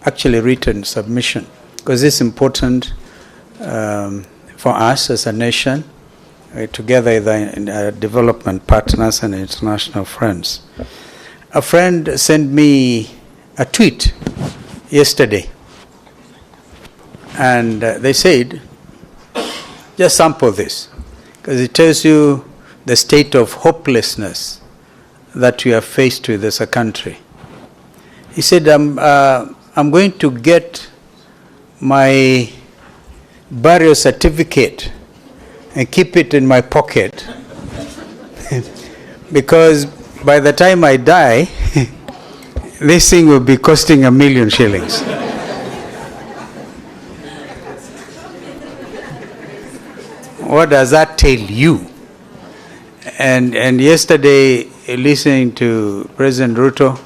actually written submission, because it's important for us as a nation, together with our development partners and international friends. A friend sent me a tweet yesterday, and they said, just sample this, because it tells you the state of hopelessness that we are faced with as a country. He said, I'm going to get my burial certificate and keep it in my pocket because by the time I die, this thing will be costing 1 million shillings. What does that tell you? And yesterday, listening to President Ruto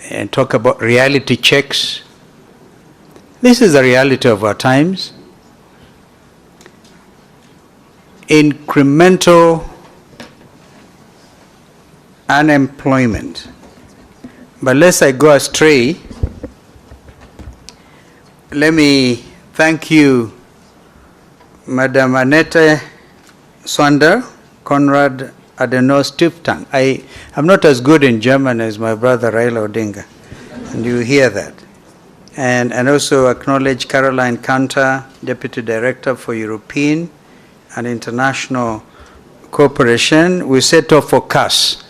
and talk about reality checks, this is the reality of our times. Incremental unemployment. But lest I go astray, let me thank you, Madam Annette Swander, Konrad Adenauer Stiftung. I am not as good in German as my brother Raila Odinga, and you hear that. And also acknowledge Caroline Cantor, Deputy Director for European and International Cooperation. We set off for CAS,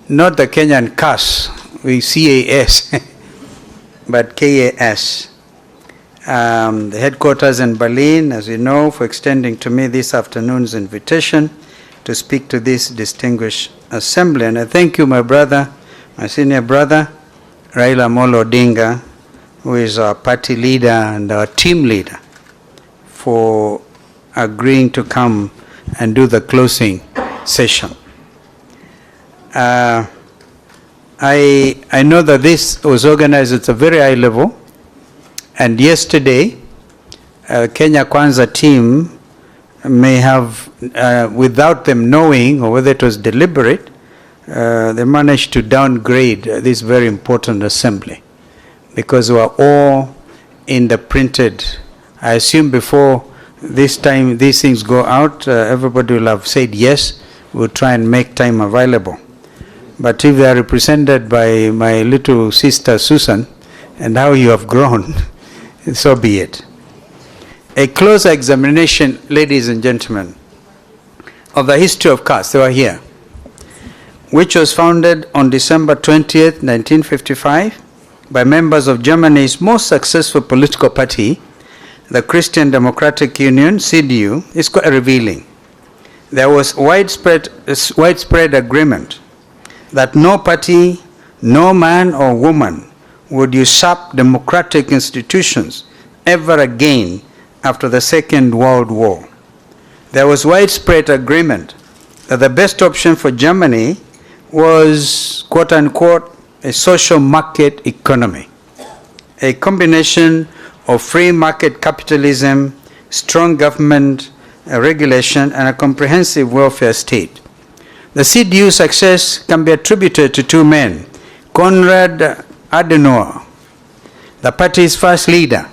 not the Kenyan CAS, we CAS, but KAS. The headquarters in Berlin, as you know, for extending to me this afternoon's invitation to speak to this distinguished assembly. And I thank you, my brother, my senior brother, Raila Molo Odinga, who is our party leader and our team leader, for agreeing to come and do the closing session. I know that this was organized at a very high level, and yesterday, Kenya Kwanza team may have, without them knowing, or whether it was deliberate, they managed to downgrade this very important assembly, because we are all in the printed. I assume before this time these things go out, everybody will have said yes, we'll try and make time available. But if they are represented by my little sister Susan, and how you have grown, so be it. A close examination, ladies and gentlemen, of the history of CAS, they were here, which was founded on December 20th, 1955, by members of Germany's most successful political party, the Christian Democratic Union, CDU, is quite revealing. There was widespread agreement that no party, no man or woman would usurp democratic institutions ever again after the Second World War. There was widespread agreement that the best option for Germany was, quote unquote, a social market economy, a combination of free market capitalism, strong government regulation, and a comprehensive welfare state. The CDU success can be attributed to two men, Konrad Adenauer, the party's first leader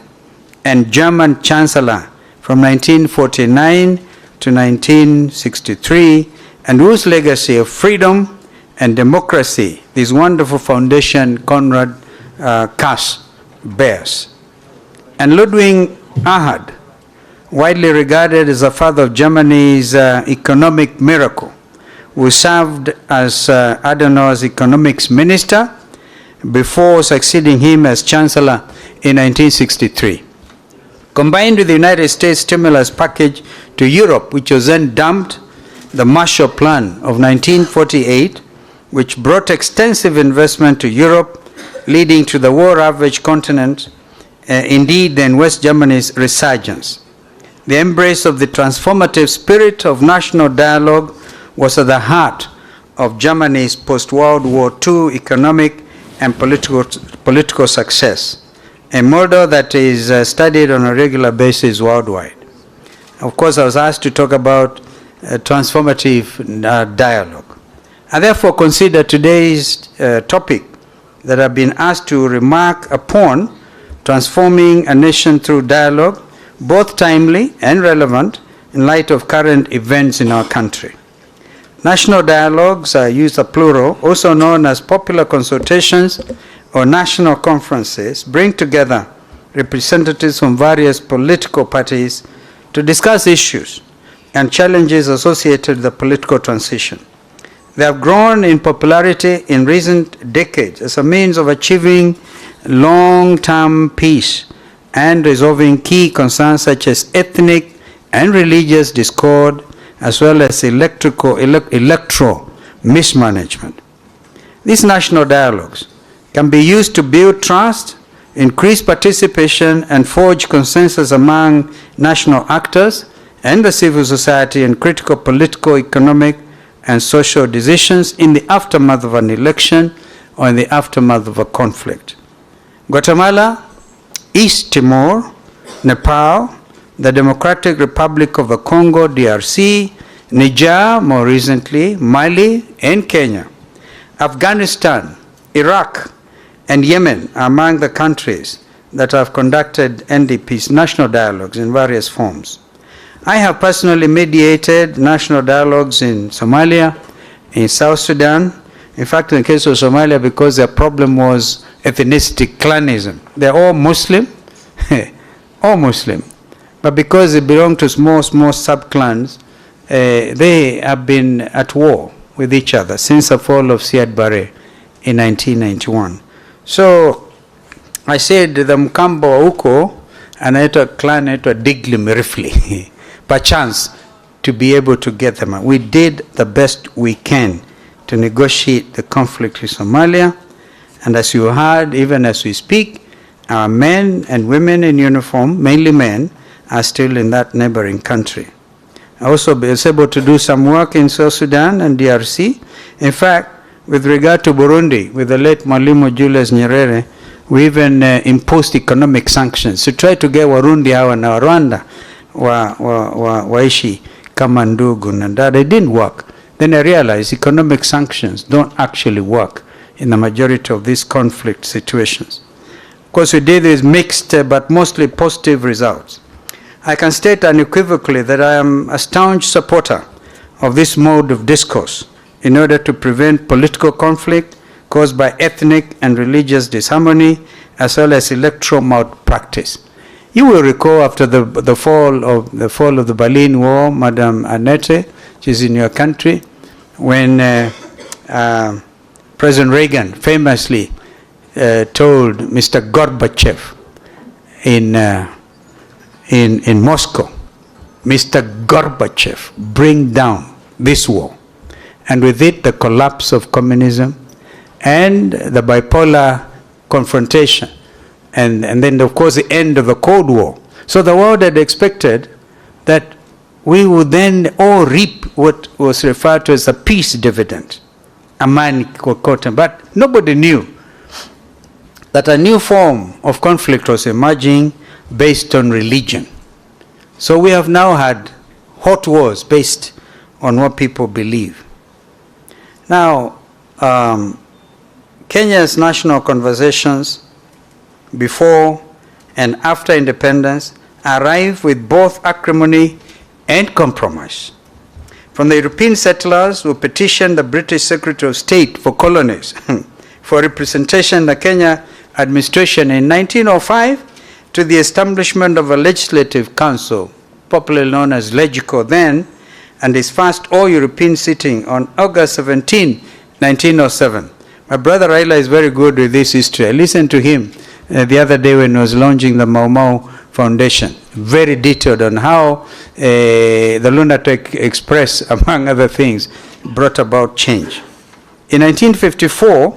and German chancellor from 1949 to 1963, and whose legacy of freedom and democracy this wonderful foundation Konrad CAS bears. And Ludwig Erhard, widely regarded as the father of Germany's economic miracle, who served as Adenauer's economics minister before succeeding him as chancellor in 1963. Combined with the United States stimulus package to Europe, which was then dumped, the Marshall Plan of 1948, which brought extensive investment to Europe, leading to the war-ravaged continent, indeed then West Germany's resurgence. The embrace of the transformative spirit of national dialogue was at the heart of Germany's post-World War II economic and political success, a model that is studied on a regular basis worldwide. Of course, I was asked to talk about transformative dialogue. I therefore consider today's topic that have been asked to remark upon transforming a nation through dialogue, both timely and relevant in light of current events in our country. National dialogues are used as plural, also known as popular consultations or national conferences, bring together representatives from various political parties to discuss issues and challenges associated with the political transition. They have grown in popularity in recent decades as a means of achieving long-term peace and resolving key concerns such as ethnic and religious discord, as well as electoral mismanagement. These national dialogues can be used to build trust, increase participation, and forge consensus among national actors and the civil society in critical political, economic, and social decisions in the aftermath of an election or in the aftermath of a conflict. Guatemala, East Timor, Nepal, the Democratic Republic of the Congo, DRC, Niger, more recently, Mali, and Kenya, Afghanistan, Iraq, and Yemen are among the countries that have conducted NDP's national dialogues in various forms. I have personally mediated national dialogues in Somalia, in South Sudan. In fact, in the case of Somalia, because their problem was ethnicity, clanism. They're all Muslim, all Muslim. But because they belong to small sub-clans, they have been at war with each other since the fall of Siad Barre in 1991. So I said the Mkambo huko anaitwa clan anaitwa Digli Mirifli, perchance to be able to get them. We did the best we can to negotiate the conflict with Somalia, and as you heard, even as we speak, our men and women in uniform, mainly men, are still in that neighboring country. I also was able to do some work in South Sudan and DRC. In fact, with regard to Burundi, with the late Mwalimu Julius Nyerere, we even imposed economic sanctions to try to get Warundi hawa na Rwanda waishi kama ndugu na dada. It didn't work. Then I realized economic sanctions don't actually work in the majority of these conflict situations. Of course, we did with mixed but mostly positive results. I can state unequivocally that I am a staunch supporter of this mode of discourse in order to prevent political conflict caused by ethnic and religious disharmony, as well as electoral malpractice. You will recall after the fall of the Berlin Wall, Madam Annette, she's in your country, when President Reagan famously told Mr. Gorbachev in Moscow, Mr. Gorbachev, bring down this wall. And with it, the collapse of communism and the bipolar confrontation. And then, of course, the end of the Cold War. So the world had expected that we would then all reap what was referred to as a peace dividend, amani kokote. But nobody knew that a new form of conflict was emerging based on religion. So we have now had hot wars based on what people believe. Now, Kenya's national conversations before and after independence arrived with both acrimony and compromise. From the European settlers who petitioned the British Secretary of State for colonies for representation in the Kenya administration in 1905 to the establishment of a legislative council, popularly known as Legico then, and his first all-European sitting on August 17, 1907. My brother Raila is very good with this history. I listened to him the other day when he was launching the Mau Mau Foundation, very detailed on how the Lunatic Express, among other things, brought about change. In 1954,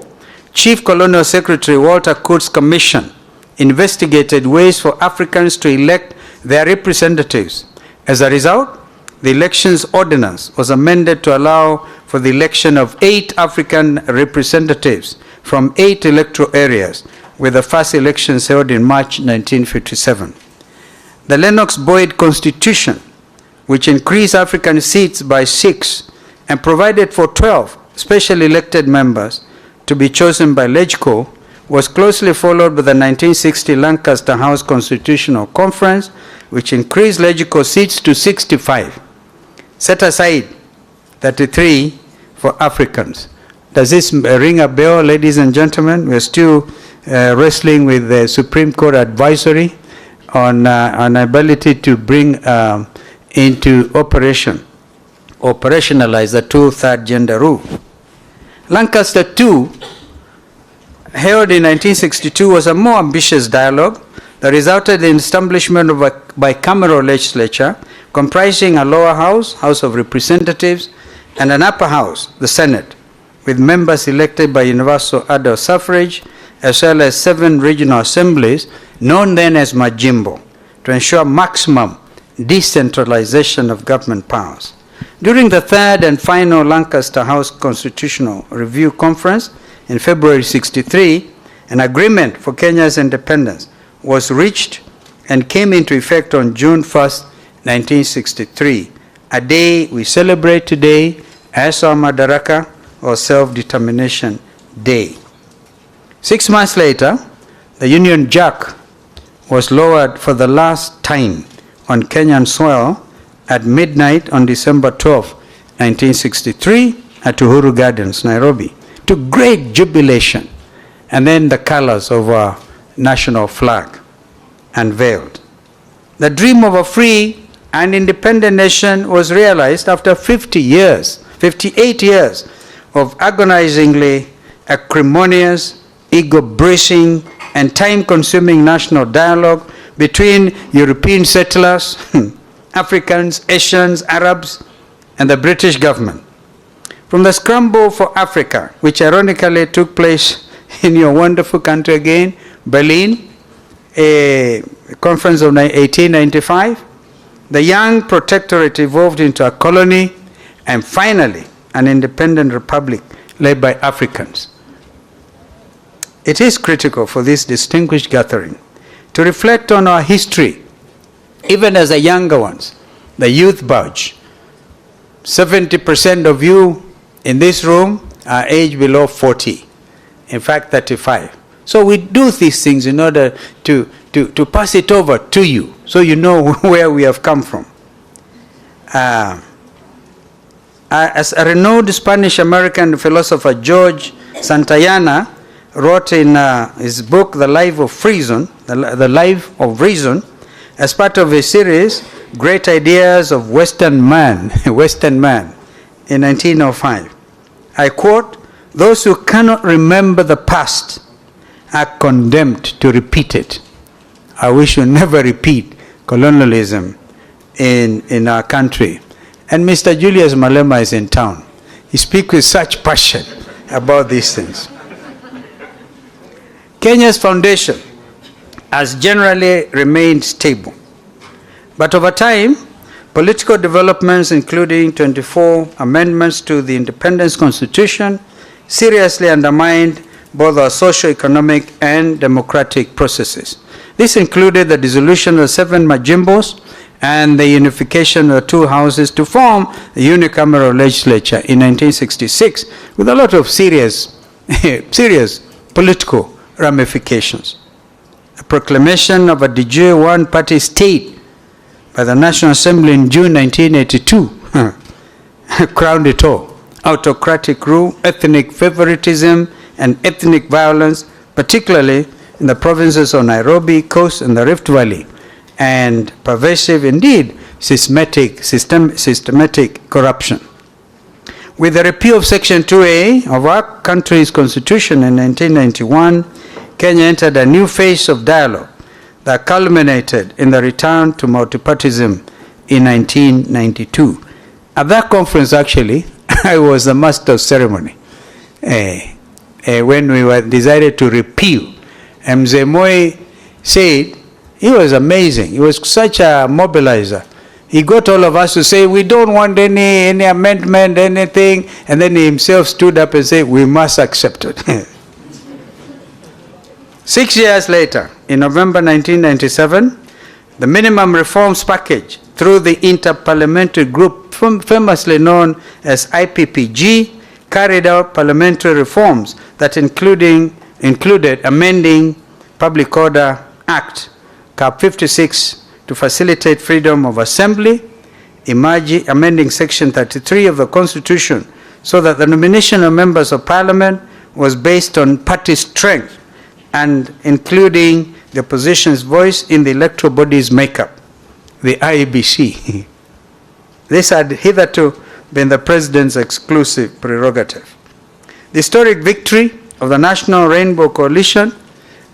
Chief Colonial Secretary Walter Coutts' commission investigated ways for Africans to elect their representatives. As a result, the elections ordinance was amended to allow for the election of 8 African representatives from 8 electoral areas, with the first elections held in March 1957. The Lennox-Boyd Constitution, which increased African seats by 6 and provided for 12 specially elected members to be chosen by Legico, was closely followed by the 1960 Lancaster House Constitutional Conference, which increased legislative seats to 65. Set aside 33 for Africans. Does this ring a bell, ladies and gentlemen? We're still wrestling with the Supreme Court advisory on ability to bring into operationalize the two-third gender rule. Lancaster II, held in 1962, was a more ambitious dialogue that resulted in the establishment of a bicameral legislature comprising a lower house, House of Representatives, and an upper house, the Senate, with members elected by universal adult suffrage, as well as 7 regional assemblies, known then as Majimbo, to ensure maximum decentralization of government powers. During the third and final Lancaster House Constitutional Review Conference in February '63, an agreement for Kenya's independence was reached and came into effect on June 1st, 1963, a day we celebrate today as our Madaraka, or Self-Determination Day. 6 months later, the Union Jack was lowered for the last time on Kenyan soil at midnight on December 12, 1963, at Uhuru Gardens, Nairobi, to great jubilation, and then the colors of our national flag unveiled. The dream of a free and independent nation was realized after 58 years of agonizingly acrimonious, ego-bruising, and time-consuming national dialogue between European settlers, Africans, Asians, Arabs, and the British government. From the scramble for Africa, which ironically took place in your wonderful country again, Berlin, a conference of 1895, the young protectorate evolved into a colony, and finally an independent republic led by Africans. It is critical for this distinguished gathering to reflect on our history, even as the younger ones, the youth budge. 70% of you in this room are aged below 40, in fact 35. So we do these things in order to pass it over to you, so you know where we have come from. As a renowned Spanish-American philosopher, George Santayana, wrote in his book, The Life of Reason, The Life of Reason, as part of a series, Great Ideas of Western Man, Western Man, in 1905. I quote, "Those who cannot remember the past are condemned to repeat it." We should never repeat colonialism in our country. And Mr. Julius Malema is in town. He speaks with such passion about these things. Kenya's foundation has generally remained stable. But over time, political developments, including 24 amendments to the Independence Constitution, seriously undermined both our socio-economic and democratic processes. This included the dissolution of 7 Majimbos and the unification of 2 houses to form the unicameral legislature in 1966, with a lot of serious political ramifications. A proclamation of a de jure one-party state by the National Assembly in June 1982 crowned it all. Autocratic rule, ethnic favoritism, and ethnic violence, particularly in the provinces of Nairobi, Coast, and the Rift Valley, and pervasive, indeed, systematic corruption. With the repeal of Section 2A of our country's constitution in 1991, Kenya entered a new phase of dialogue that culminated in the return to multipartyism in 1992. At that conference, actually, I was the master of ceremony when we were decided to repeal. Mzee Moi said, he was amazing. He was such a mobilizer. He got all of us to say, we don't want any amendment, anything. And then he himself stood up and said, we must accept it. 6 years later, in November 1997, the minimum reforms package through the Interparliamentary Group, famously known as IPPG, carried out parliamentary reforms that including included amending Public Order Act, Cap 56, to facilitate freedom of assembly, amending Section 33 of the Constitution so that the nomination of members of Parliament was based on party strength and including the opposition's voice in the electoral body's makeup, the IEBC. This had hitherto been the President's exclusive prerogative. The historic victory of the National Rainbow Coalition,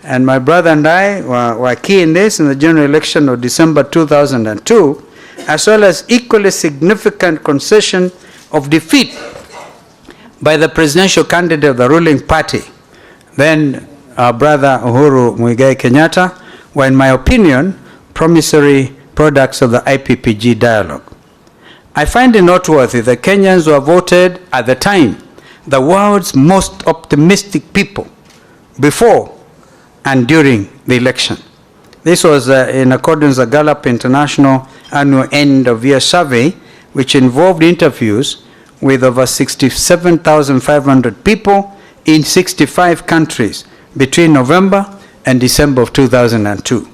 and my brother and I were key in this in the general election of December 2002, as well as equally significant concession of defeat by the presidential candidate of the ruling party, then our brother Uhuru Kenyatta, were, in my opinion, promissory products of the IPPG dialogue. I find it noteworthy that Kenyans were voted at the time the world's most optimistic people before and during the election. This was in accordance with the Gallup International Annual End of Year Survey, which involved interviews with over 67,500 people in 65 countries between November and December of 2002.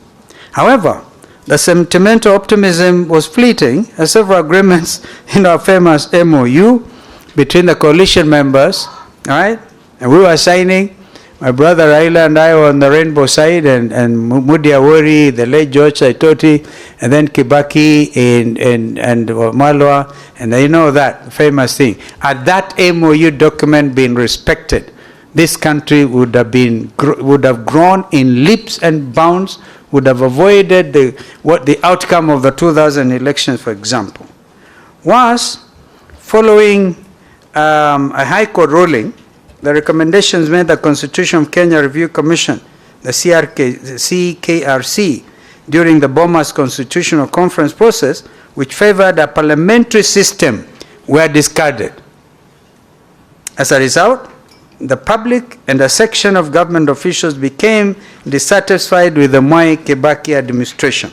However, the sentimental optimism was fleeting as several agreements in our famous MOU between the coalition members, all right, and we were signing. My brother Raila and I were on the rainbow side, and Mudia Wori, the late George Saitoti, and then Kibaki and Malwa, and you know that famous thing. Had that MOU document been respected, this country would have grown in leaps and bounds, would have avoided the outcome of the 2000 elections, for example. Was following a High Court ruling, the recommendations made the Constitution of Kenya Review Commission, the CKRC, during the Bomas Constitutional Conference process, which favored a parliamentary system, were discarded. As a result, the public and a section of government officials became dissatisfied with the Mwai Kibaki administration.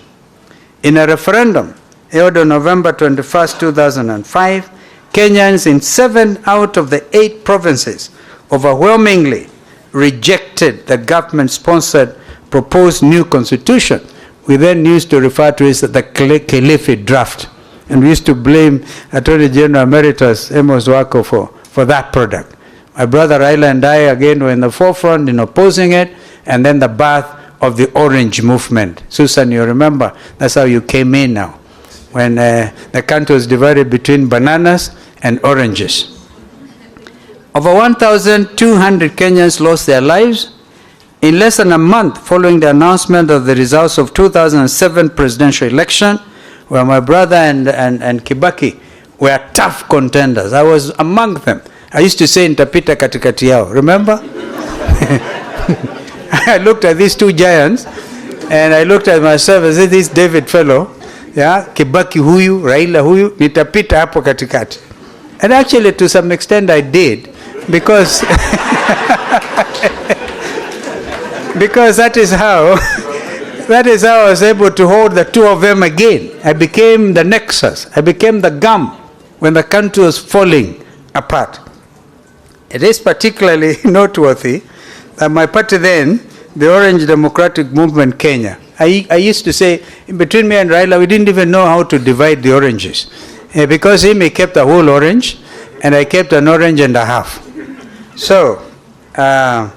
In a referendum held on November 21st, 2005, Kenyans in 7 out of the 8 provinces overwhelmingly rejected the government-sponsored proposed new constitution. We then used to refer to it as the Kilifi draft, and we used to blame Attorney General Emeritus Amos Wako for that product. My brother Raila and I again were in the forefront in opposing it, and then the birth of the Orange Movement. Susan, you remember, that's how you came in now, when the country was divided between bananas and oranges. Over 1,200 Kenyans lost their lives in less than a month following the announcement of the results of 2007 presidential election, where my brother and Kibaki were tough contenders. I was among them. I used to say nitapita katikati yao. Remember? I looked at these two giants, and I looked at myself and said, this David fellow, yeah, Kibaki huyu, Raila huyu, nitapita hapo katikati. And actually, to some extent, I did, because because that is how I was able to hold the two of them again. I became the nexus. I became the gum when the country was falling apart. It is particularly noteworthy that my party then, the Orange Democratic Movement Kenya, I used to say, between me and Raila, we didn't even know how to divide the oranges. Because he kept a whole orange, and I kept an orange and a half. So, my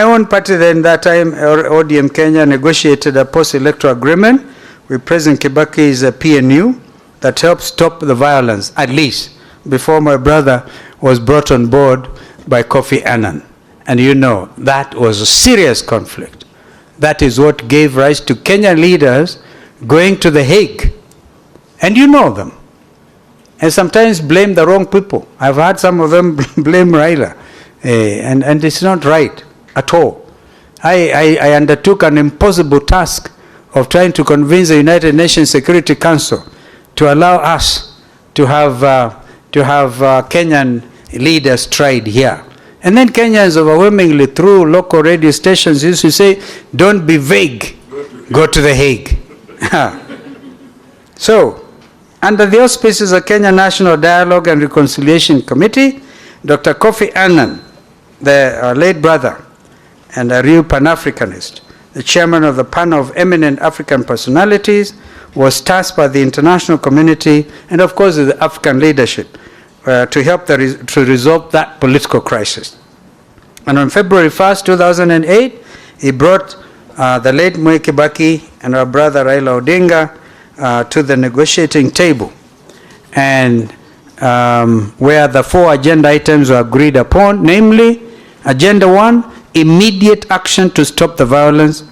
own party then, that time, ODM Kenya, negotiated a post-electoral agreement with President Kibaki's PNU that helped stop the violence, at least, before my brother was brought on board by Kofi Annan. And you know, that was a serious conflict. That is what gave rise to Kenyan leaders going to The Hague. And you know them. And sometimes blame the wrong people. I've heard some of them blame Raila. And it's not right at all. I undertook an impossible task of trying to convince the United Nations Security Council to allow us to have Kenyan leaders tried here. And then Kenyans overwhelmingly through local radio stations used to say, don't be vague, go to The Hague. So, under the auspices of Kenya National Dialogue and Reconciliation Committee, Dr. Kofi Annan the late brother and a real Pan-Africanist, the chairman of the panel of eminent African personalities, was tasked by the international community and, of course, the African leadership to help to resolve that political crisis. And on February 1st, 2008, he brought the late Mwai Kibaki and our brother Raila Odinga to the negotiating table, and where the 4 agenda items were agreed upon, namely, Agenda 1, immediate action to stop the violence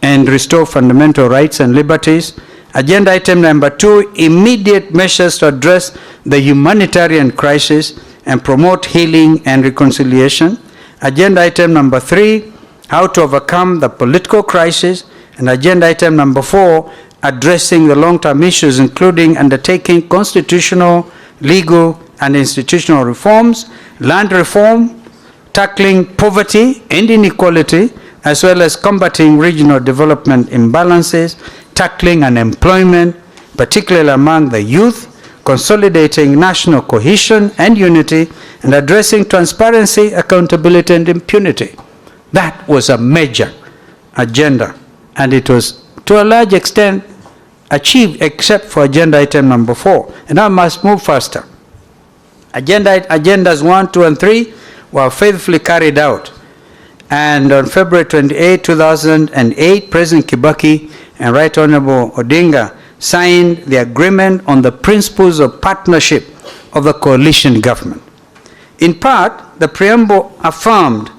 and restore fundamental rights and liberties. Agenda item number 2, immediate measures to address the humanitarian crisis and promote healing and reconciliation. Agenda item number 3, how to overcome the political crisis. And agenda item number 4, addressing the long-term issues, including undertaking constitutional, legal, and institutional reforms, land reform, tackling poverty and inequality, as well as combating regional development imbalances, tackling unemployment, particularly among the youth, consolidating national cohesion and unity, and addressing transparency, accountability, and impunity. That was a major agenda, and it was to a large extent achieved, except for agenda item number 4. And I must move faster. Agendas 1, 2, and 3 were faithfully carried out. And on February 28, 2008, President Kibaki and Right Honorable Odinga signed the agreement on the principles of partnership of the coalition government. In part, the preamble affirmed,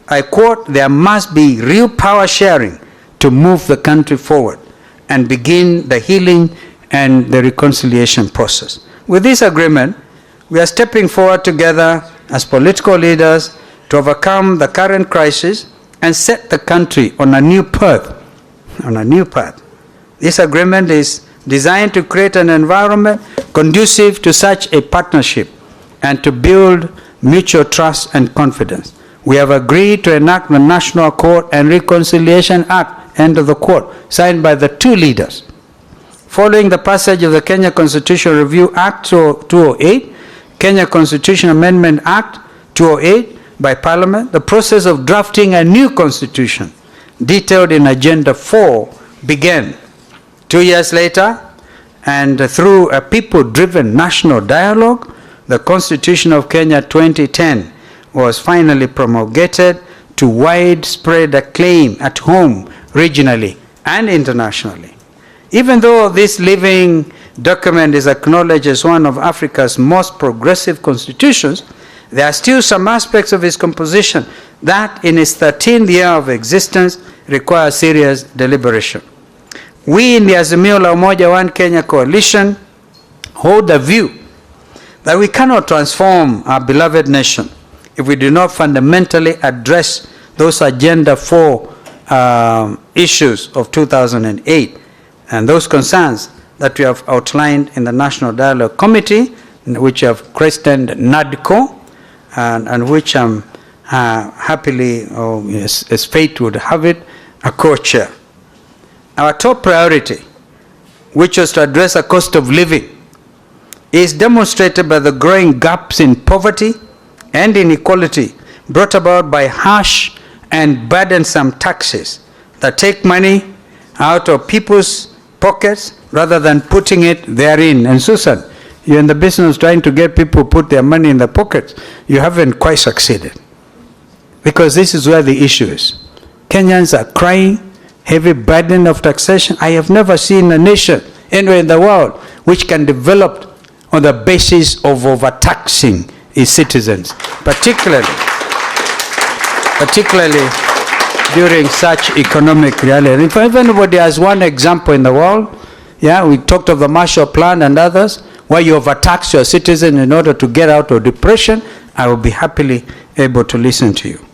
I quote, there must be real power sharing to move the country forward and begin the healing and the reconciliation process. With this agreement, we are stepping forward together as political leaders to overcome the current crisis and set the country on a new path. This agreement is designed to create an environment conducive to such a partnership and to build mutual trust and confidence. We have agreed to enact the National Accord and Reconciliation Act, end of the quote, signed by the 2 leaders. Following the passage of the Kenya Constitution Review Act 208, Kenya Constitution Amendment Act 208 by Parliament, the process of drafting a new constitution, detailed in Agenda 4, began. 2 years later, and through a people-driven national dialogue, the Constitution of Kenya 2010 was finally promulgated to widespread acclaim at home, regionally, and internationally. Even though this living document is acknowledged as one of Africa's most progressive constitutions, there are still some aspects of its composition that, in its 13th year of existence, require serious deliberation. We in the Azimio la Umoja One Kenya coalition hold the view that we cannot transform our beloved nation if we do not fundamentally address those Agenda 4 issues of 2008 and those concerns that we have outlined in the National Dialogue Committee, which have christened NADCO, and which I'm happily, as fate would have it, a co-chair. Our top priority, which was to address the cost of living, is demonstrated by the growing gaps in poverty and inequality brought about by harsh and burdensome taxes that take money out of people's pockets rather than putting it therein. And Susan, you're in the business trying to get people to put their money in their pockets. You haven't quite succeeded. Because this is where the issue is. Kenyans are crying, heavy burden of taxation. I have never seen a nation anywhere in the world which can develop on the basis of overtaxing its citizens, particularly during such economic reality. If anybody has one example in the world, we talked of the Marshall Plan and others, where you overtax your citizen in order to get out of depression, I will be happily able to listen to you.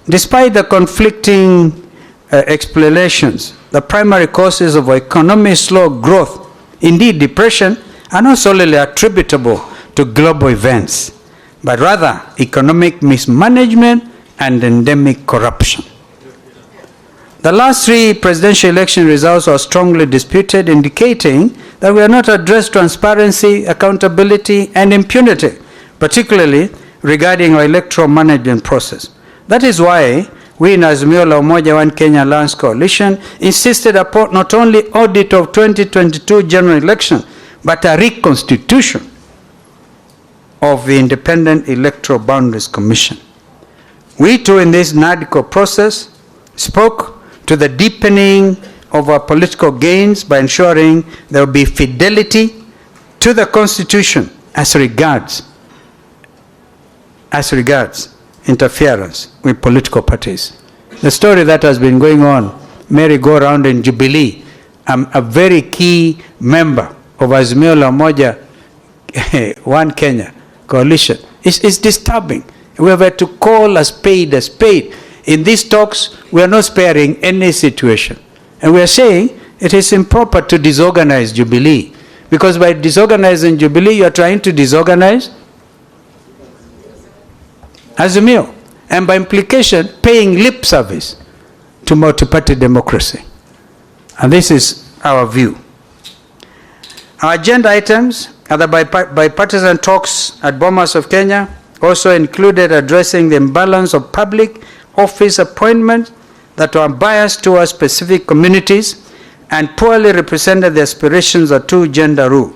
Despite the conflicting explanations, the primary causes of economic slow growth, indeed depression, are not solely attributable to global events, but rather economic mismanagement and endemic corruption. The last 3 presidential election results are strongly disputed, indicating that we have not addressed transparency, accountability, and impunity, particularly regarding our electoral management process. That is why we in Azimio la Umoja One Kenya Alliance Coalition insisted upon not only audit of 2022 general election, but a reconstitution of the Independent Electoral Boundaries Commission. We too in this NADCO process spoke to the deepening of our political gains by ensuring there will be fidelity to the Constitution as regards interference with political parties. The story that has been going on, merry-go-round in Jubilee, I'm a very key member of Azimio la Umoja One Kenya Coalition. It's disturbing. We have had to call a spade a spade. In these talks, we are not sparing any situation. And we are saying it is improper to disorganize Jubilee. Because by disorganizing Jubilee, you are trying to disorganize Azimio. And by implication, paying lip service to multi-party democracy. And this is our view. Our agenda items are the bipartisan talks at Bomas of Kenya, also included addressing the imbalance of public office appointments that are biased towards specific communities and poorly represented the aspirations of two-gender rule.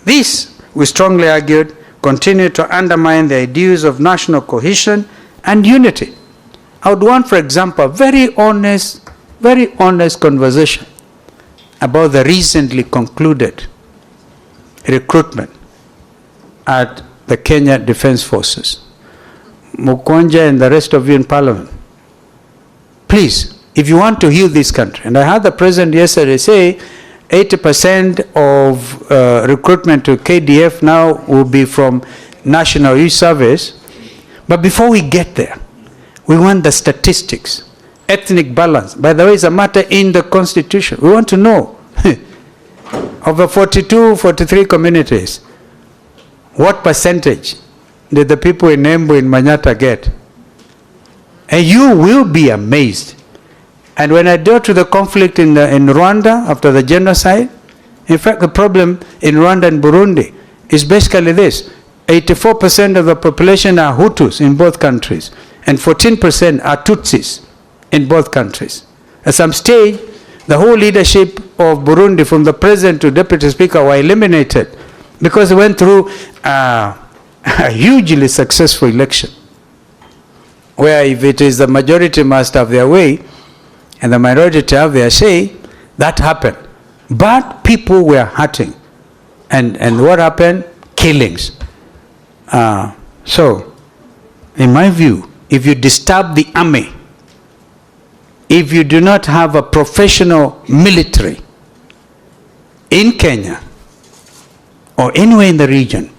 This, we strongly argued, continue to undermine the ideals of national cohesion and unity. I would want, for example, a very honest conversation about the recently concluded recruitment at the Kenya Defense Forces. Mukonja and the rest of you in Parliament, please, if you want to heal this country, and I heard the President yesterday say 80% of recruitment to KDF now will be from National Youth Service, but before we get there, we want the statistics, ethnic balance. By the way, it's a matter in the Constitution. We want to know, of the 43 communities, what percentage did the people in Embu in Manyata get? And you will be amazed. And when I go to the conflict in Rwanda after the genocide, in fact, the problem in Rwanda and Burundi is basically this. 84% of the population are Hutus in both countries, and 14% are Tutsis in both countries. At some stage, the whole leadership of Burundi, from the president to deputy speaker, were eliminated because they went through a hugely successful election, where if it is the majority must have their way and the minority have their say, that happened. But people were hurting. And what happened? Killings. So, in my view, if you disturb the army, if you do not have a professional military in Kenya or anywhere in the region,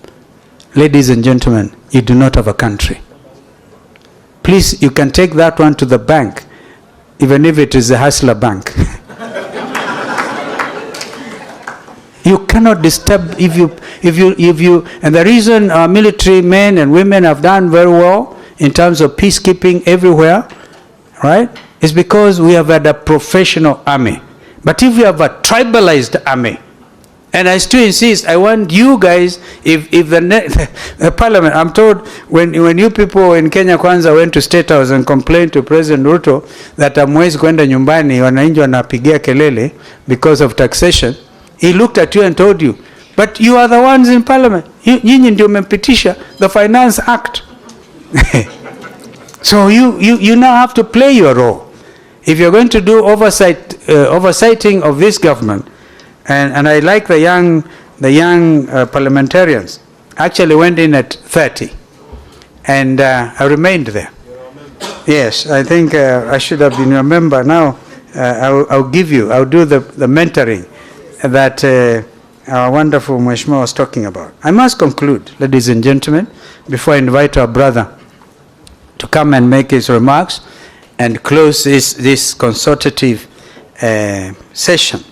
ladies and gentlemen, you do not have a country. Please, you can take that one to the bank, even if it is a hustler bank. You cannot disturb if you, and the reason our military men and women have done very well in terms of peacekeeping everywhere, right, is because we have had a professional army. But if you have a tribalized army, and I still insist, I want you guys, if the parliament, I'm told when you people in Kenya Kwanza went to State House and complained to President Ruto that hamwezi kwenda nyumbani, wananchi wanapigia kelele because of taxation, he looked at you and told you, but you are the ones in parliament. Nyinyi ndio mmepitisha the Finance Act. So you now have to play your role. If you're going to do oversighting of this government, and I like the young parliamentarians actually went in at 30, and I remained there. Yes, I think I should have been a member. Now I'll do the mentoring that our wonderful Mheshimiwa was talking about. I must conclude, ladies and gentlemen, before I invite our brother to come and make his remarks and close this consultative session.